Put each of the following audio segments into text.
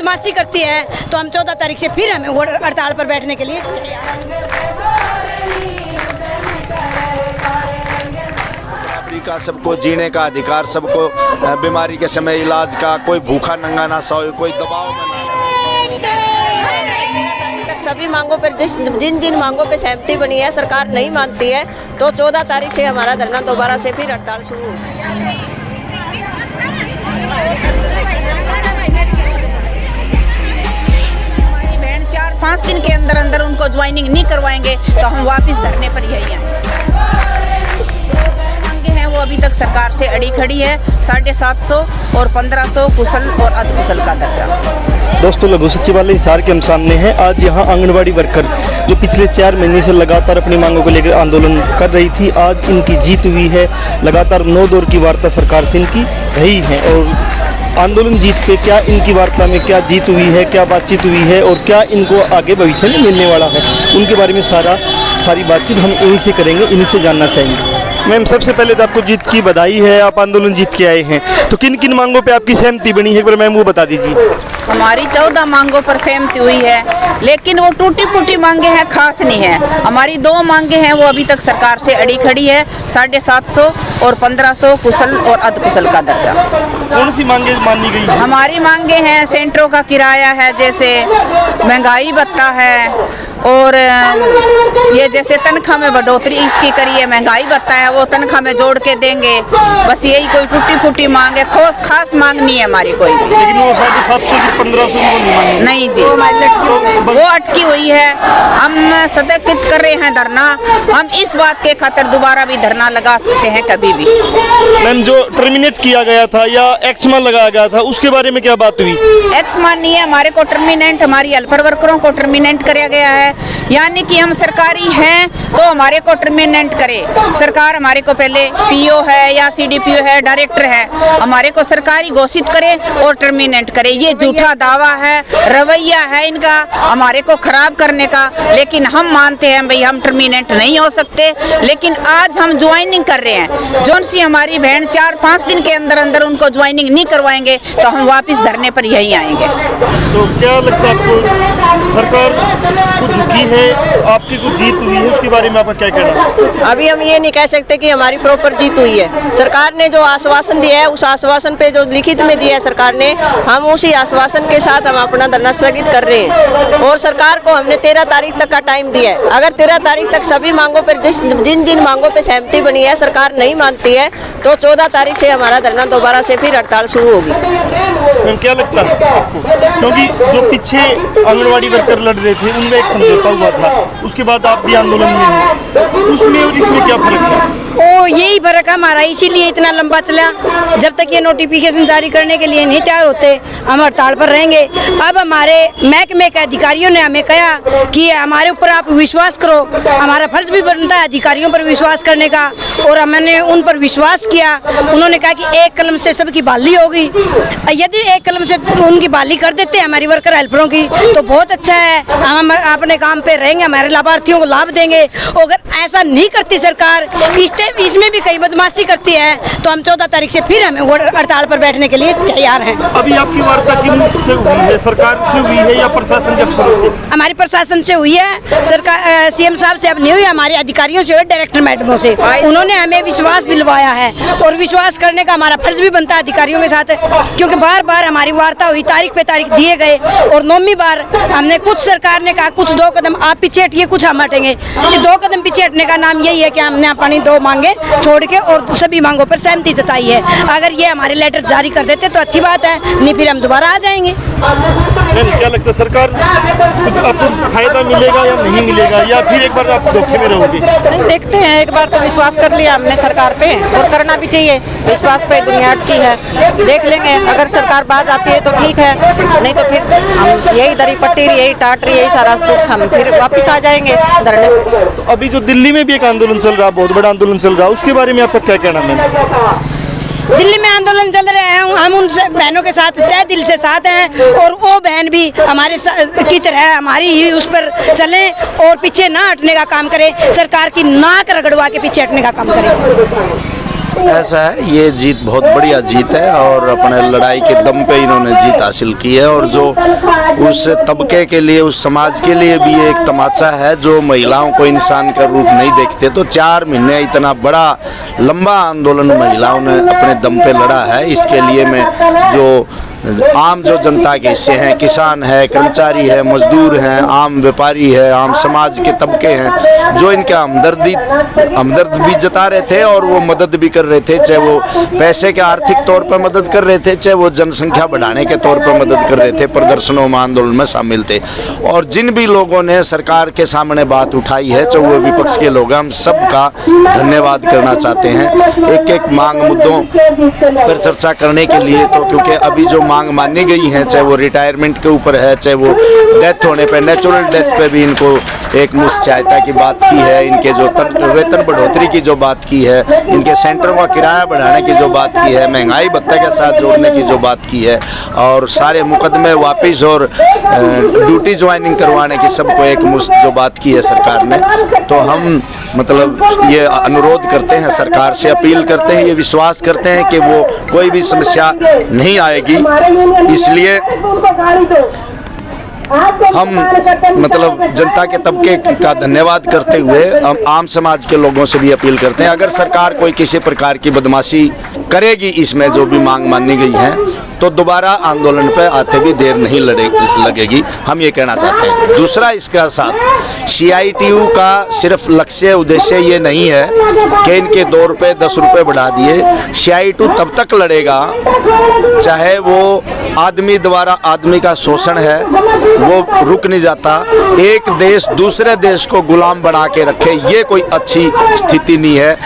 बदमाशी करती है तो हम 14 तारीख से फिर हमें हड़ताल पर बैठने के लिए का सबको जीने का अधिकार, सबको बीमारी के समय इलाज का, कोई भूखा नंगा ना सोए, कोई दबाव में ना। सभी मांगों पर जिन जिन मांगों पे सहमति बनी है सरकार नहीं मानती है, तो 14 तारीख से हमारा धरना दोबारा से फिर हड़ताल शुरू होगी। हमारी बहन 4-5 दिन के अंदर अंदर उनको ज्वाइनिंग नहीं करवाएंगे तो हम वापस धरने पर यही आएंगे। वो अभी तक सरकार से अड़ी खड़ी है, 750 और 1500 कुशल और अर्धकुशल का दर्जा। दोस्तों, लघु सचिवालय हिसार के हम सामने हैं। आज यहाँ आंगनवाड़ी वर्कर जो पिछले 4 महीने से लगातार अपनी मांगों को लेकर आंदोलन कर रही थी, आज इनकी जीत हुई है। लगातार 9 दौर की वार्ता सरकार से इनकी रही है और आंदोलन जीत पे क्या इनकी वार्ता में क्या जीत हुई है, क्या बातचीत हुई है और क्या इनको आगे भविष्य में मिलने वाला है, उनके बारे में सारी बातचीत हम इन्हीं से करेंगे, इन्हीं से जानना चाहेंगे। मैम, सबसे पहले तो आपको जीत की बधाई है, आप आंदोलन जीत के आए हैं, तो किन किन मांगों पे आपकी सहमति बनी है, एक बार मैम वो बता दीजिए। हमारी 14 मांगों पर सहमति हुई है, लेकिन वो टूटी फूटी मांगे हैं, खास नहीं है। हमारी 2 मांगे हैं वो अभी तक सरकार से अड़ी खड़ी है, 750 और 1500 कुशल और अर्धकुशल का दर्जा। कौन सी मांगे मानी गई है? हमारी मांगे हैं सेंटरों का किराया है, जैसे महंगाई भत्ता है, और ये जैसे तनख्वाह में बढ़ोतरी इसकी करिए, महंगाई भत्ता है वो तनख्वाह में जोड़ के देंगे। बस यही कोई टूटी फूटी मांग है, खास मांग नहीं है हमारी कोई। लेकिन वो 750 1500 नहीं जी, वो अटकी हुई है। हम स्थगित कर रहे हैं धरना, हम इस बात के खातिर दोबारा भी धरना लगा सकते हैं कभी भी। मैम, जो टर्मिनेट किया गया था या एक्समान लगाया गया था, उसके बारे में क्या बात हुई? एक्समान नहीं है, हमारे को टर्मिनेंट, हमारी हेल्पर वर्करों को टर्मिनेंट किया गया है। यानी कि हम सरकारी हैं तो हमारे को टर्मिनेंट करे। सरकार हमारे को पहले पीओ है या सीडीपीओ है, डायरेक्टर है, हमारे को सरकारी घोषित करे और टर्मिनेट करे। ये झूठा दावा है, रवैया है इनका हमारे को खराब करने का। लेकिन हम मानते हैं भाई हम टर्मिनेट नहीं हो सकते, लेकिन आज हम ज्वाइनिंग कर रहे हैं। जोन सी हमारी बहन 4-5 दिन के अंदर अंदर उनको ज्वाइनिंग नहीं करवाएंगे तो हम वापस धरने पर यही आएंगे। तो क्या लगता है आपको, सरकार कुछ झुकी है, आपकी कुछ जीत हुई है, उसके बारे में आपका क्या कहना है? अभी हम ये नहीं कह सकते कि हमारी प्रॉपर जीत हुई है। सरकार ने जो आश्वासन दिया है, उस आश्वासन पे जो लिखित में दिया है सरकार ने, हम उसी आश्वासन के साथ हम अपना धरना स्थगित कर रहे हैं। और सरकार को हमने 13 तारीख तक का टाइम दिया है। अगर 13 तारीख तक सभी मांगों पर जिन जिन मांगों पर सहमति बनी है सरकार नहीं मानती है, तो 14 तारीख से हमारा धरना दोबारा से फिर हड़ताल शुरू होगी। क्या लगता है आपको, क्योंकि जो पीछे आंगनवाड़ी वर्कर लड़ रहे थे उनमें एक समझौता हुआ था, उसके बाद आप भी आंदोलन में हैं, उसमें और इसमें क्या फर्क है? ओ यही फर्क है हमारा, इसीलिए इतना लंबा चला। जब तक ये नोटिफिकेशन जारी करने के लिए नहीं तैयार होते हम हड़ताल पर रहेंगे। अब हमारे महकमे के अधिकारियों ने हमें कहा कि हमारे ऊपर आप विश्वास करो, हमारा फर्ज भी बनता है अधिकारियों पर विश्वास करने का, और हमने उन पर विश्वास किया। उन्होंने कहा कि एक कलम से सबकी बहाली होगी। यदि एक कलम से उनकी बहाली कर देते हैं हमारी वर्कर हेल्परों की तो बहुत अच्छा है, हम अपने काम पे रहेंगे, हमारे लाभार्थियों को लाभ देंगे। अगर ऐसा नहीं करती सरकार, इसमें भी कई बदमाशी करती है, तो हम 14 तारीख से फिर हमें हड़ताल पर बैठने के लिए तैयार हैं। अभी आपकी वार्ता किन से हुई है, सरकार से हुई है या प्रशासन के अफसरों से? हमारी प्रशासन से हुई है, सरकार सीएम साहब से अब नहीं हुई, हमारे अधिकारियों से, डायरेक्टर मैडमों से। उन्होंने हमें विश्वास दिलवाया है और विश्वास करने का हमारा फर्ज भी बनता है अधिकारियों के साथ, क्योंकि बार बार हमारी वार्ता हुई, तारीख पे तारीख दिए गए, और 9वीं बार हमने कुछ सरकार ने कहा कुछ 2 कदम आप पीछे हटिए, कुछ हम हटेंगे। 2 कदम पीछे हटने का नाम यही है कि हमने अपनी 2 मांगे छोड़ के और सभी मांगों पर सहमति जताई है। अगर ये हमारे लेटर जारी कर देते तो अच्छी बात है, नहीं फिर हम दोबारा आ जाएंगे। क्या लगता है, सरकार कुछ आपको फायदा मिलेगा या नहीं मिलेगा, या फिर एक बार आप धोखे में रहोगे? देखते हैं, एक बार तो विश्वास कर लिया हमने सरकार पे, और करना भी चाहिए। विश्वास पे दुनिया अटकी है, देख लेंगे। अगर सरकार बाज आती है तो ठीक है, नहीं तो फिर हम यही दरी पट्टी, यही टाटरी, यही सारा कुछ हम फिर वापस आ जाएंगे धरने पे। तो अभी जो दिल्ली में भी एक आंदोलन चल रहा है, बहुत बड़ा आंदोलन चल रहा है, उसके बारे में आपका क्या कहना है? दिल्ली में आंदोलन चल रहे हैं, हम उन बहनों के साथ तहे दिल से साथ हैं, और वो बहन भी हमारे की तरह हमारी ही उस पर चलें और पीछे ना हटने का काम करें, सरकार की नाक रगड़वा के पीछे हटने का काम करें। ऐसा है, ये जीत बहुत बढ़िया जीत है और अपने लड़ाई के दम पे इन्होंने जीत हासिल की है। और जो उस तबके के लिए, उस समाज के लिए भी ये एक तमाचा है जो महिलाओं को इंसान का रूप नहीं देखते। तो 4 महीने इतना बड़ा लंबा आंदोलन महिलाओं ने अपने दम पे लड़ा है। इसके लिए मैं जो आम जो जनता के हिस्से हैं, किसान है, कर्मचारी है, मजदूर हैं, आम व्यापारी है, आम समाज के तबके हैं, जो इनका हमदर्द भी जता रहे थे और वो मदद भी कर रहे थे, चाहे वो पैसे के आर्थिक तौर पर मदद कर रहे थे, चाहे वो जनसंख्या बढ़ाने के तौर पर मदद कर रहे थे, प्रदर्शनों में, आंदोलन में शामिल थे। और जिन भी लोगों ने सरकार के सामने बात उठाई है, चाहे वो विपक्ष के लोग, हम सबका धन्यवाद करना चाहते हैं। एक एक मांग मुद्दों पर चर्चा करने के लिए, तो क्योंकि अभी जो मांग मानी गई है, चाहे वो रिटायरमेंट के ऊपर है, चाहे वो डेथ होने पे, नेचुरल डेथ पे भी इनको एक मुश्त सहायता की बात की है, इनके जो वेतन बढ़ोतरी की जो बात की है, इनके सेंटरों का किराया बढ़ाने की जो बात की है, महंगाई भत्ते के साथ जोड़ने की जो बात की है, और सारे मुकदमे वापस और ड्यूटी ज्वाइनिंग करवाने की सबको एक मुश्त जो बात की है सरकार ने। तो हम मतलब ये अनुरोध करते हैं सरकार से, अपील करते हैं, ये विश्वास करते हैं कि वो कोई भी समस्या नहीं आएगी। इसलिए हम मतलब जनता के तबके का धन्यवाद करते हुए हम आम समाज के लोगों से भी अपील करते हैं, अगर सरकार कोई किसी प्रकार की बदमाशी करेगी इसमें जो भी मांग मानी गई है, तो दोबारा आंदोलन पे आते भी देर नहीं लगेगी, हम ये कहना चाहते हैं। दूसरा, इसका साथ CITU का सिर्फ लक्ष्य उद्देश्य ये नहीं है कि इनके 2 रुपये 10 रुपये बढ़ा दिए। CITU तब तक लड़ेगा चाहे वो आदमी द्वारा आदमी का शोषण है वो रुक नहीं जाता, एक देश दूसरे देश को गुलाम बना के रखे, ये कोई अच्छी स्थिति नहीं है।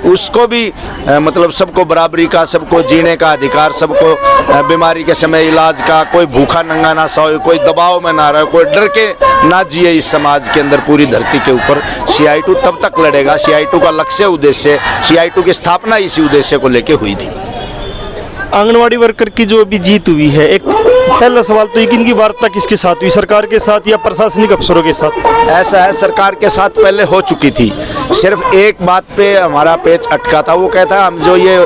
उसको भी मतलब सबको बराबरी का, सबको जीने का अधिकार, सबको बीमारी के समय इलाज का, कोई भूखा नंगा ना सोए, कोई दबाव में ना रहे, कोई डर के ना जिए इस समाज के अंदर, पूरी धरती के ऊपर। CITU तब तक लड़ेगा। CITU का लक्ष्य उद्देश्य, CITU की स्थापना इसी उद्देश्य को लेके हुई थी। आंगनवाड़ी वर्कर की जो अभी जीत हुई है, एक पहला सवाल तो इनकी वार्ता किसके साथ हुई, सरकार के साथ या प्रशासनिक अफसरों के साथ? ऐसा है, सरकार के साथ पहले हो चुकी थी। सिर्फ एक बात पे हमारा पेच अटका था, वो कहता है हम जो ये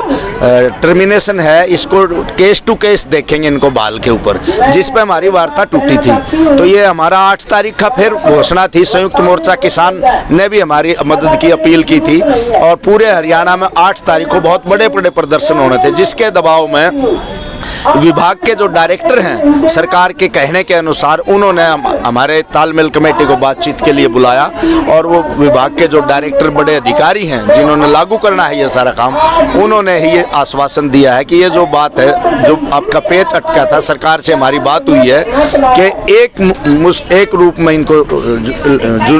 टर्मिनेशन है इसको केस टू केस देखेंगे, इनको बाल के ऊपर, जिस पे हमारी वार्ता टूटी थी। तो ये हमारा 8 तारीख का फिर घोषणा थी। संयुक्त मोर्चा किसान ने भी हमारी मदद की अपील की थी और पूरे हरियाणा में 8 तारीख को बहुत बड़े बड़े प्रदर्शन होने थे, जिसके दबाव में विभाग के जो डायरेक्टर हैं सरकार के कहने के अनुसार उन्होंने हमारे तालमेल कमेटी को बातचीत के लिए बुलाया और वो विभाग के जो डायरेक्टर बड़े अधिकारी हैं जिन्होंने लागू करना है ये सारा काम, उन्होंने ही ये आश्वासन दिया है कि ये जो बात है, जो आपका पेच अटका था, सरकार से हमारी बात हुई है कि एक रूप में इनको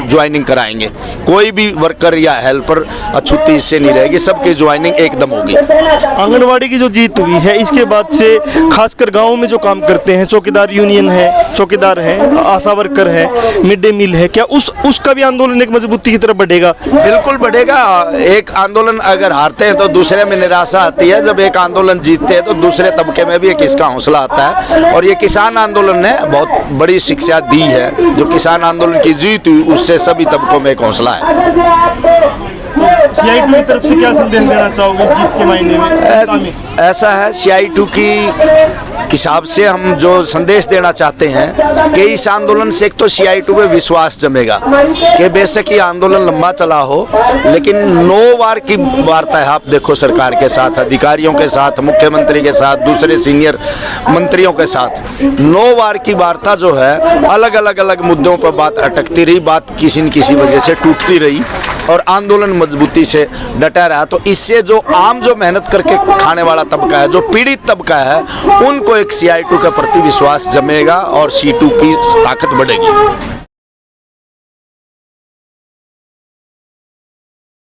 ज्वाइनिंग कराएंगे, कोई भी वर्कर या हेल्पर अछूती इससे नहीं रहेगी, सबकी ज्वाइनिंग एकदम होगी। आंगनवाड़ी की जो जीत हुई है इसके बाद से खासकर गांव में जो काम करते हैं, चौकीदार यूनियन है, चौकीदार है, आशा वर्कर है, मिड डे मील है, क्या उसका भी आंदोलन एक मजबूती की तरफ बढ़ेगा? बिल्कुल बढ़ेगा। एक आंदोलन अगर हारते हैं तो दूसरे में निराशा आती है, जब एक आंदोलन जीतते हैं तो दूसरे तबके में भी एक इसका हौसला आता है। और ये किसान आंदोलन ने बहुत बड़ी शिक्षा दी है, जो किसान आंदोलन की जीत हुई उससे सभी तबकों में एक हौसला है। CITU की तरफ से क्या संदेश देना चाहोगे इस जीत के मायने में? ऐसा है, CITU की हिसाब से हम जो संदेश देना चाहते हैं कि इस आंदोलन से एक तो CITU पे विश्वास जमेगा कि बेशक ये आंदोलन लंबा चला हो, लेकिन 9 बार की वार्ता है। आप देखो सरकार के साथ, अधिकारियों के साथ, मुख्यमंत्री के साथ, दूसरे सीनियर मंत्रियों के साथ 9 बार की वार्ता जो है, अलग अलग मुद्दों पर बात अटकती रही, बात किसी न किसी वजह से टूटती रही और आंदोलन मजबूती से डटा रहा। तो इससे जो आम जो मेहनत करके खाने वाला तबका है, जो पीड़ित तबका है, उनको एक CITU के प्रति विश्वास जमेगा और CITU की ताकत बढ़ेगी।